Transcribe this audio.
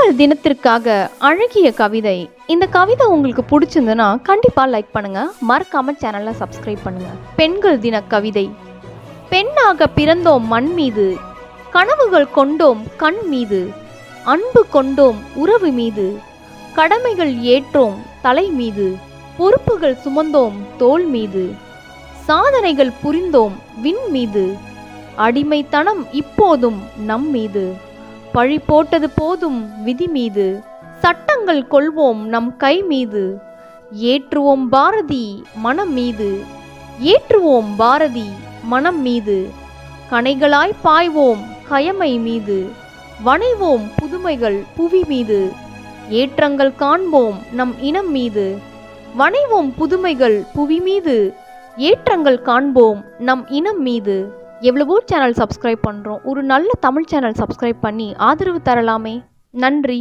பெண்கள் தினத்திற்காக அழகிய கவிதை. இந்த கவிதை உங்களுக்கு பிடிச்சிருந்ததுன்னா கண்டிப்பா லைக் பண்ணுங்க, மறக்காம சேனலை சப்ஸ்கிரைப் பண்ணுங்க. பெண்கள் தின கவிதை. பெண்ணாக பிறந்தோம் மண் மீது, கனவுகள் கொண்டோம் கண் மீது, அன்பு கொண்டோம் உறவு மீது, கடமைகள் ஏற்றோம் தலை மீது, பொறுப்புகள் சுமந்தோம் தோள் மீது, சாதனைகள் புரிந்தோம் விண் மீது, அடிமைத்தனம் இப்போதும் நம் மீது, பழி போட்டது போதும் விதி மீது, சட்டங்கள் கொள்வோம் நம் கை மீது, ஏற்றுவோம் பாரதி மனம் மீது, ஏற்றுவோம் பாரதி மனம் மீது, கணைகளாய் பாய்வோம் கயமை மீது, வணைவோம் புதுமைகள் புவி மீது, ஏற்றங்கள் காண்போம் நம் இனம் மீது, வணைவோம் புதுமைகள் புவி மீது, ஏற்றங்கள் காண்போம் நம் இனம் மீது. எவ்வளவோ சேனல் சப்ஸ்கிரைப் பண்ணுறோம், ஒரு நல்ல தமிழ் சேனல் சப்ஸ்கிரைப் பண்ணி ஆதரவு தரலாமே. நன்றி.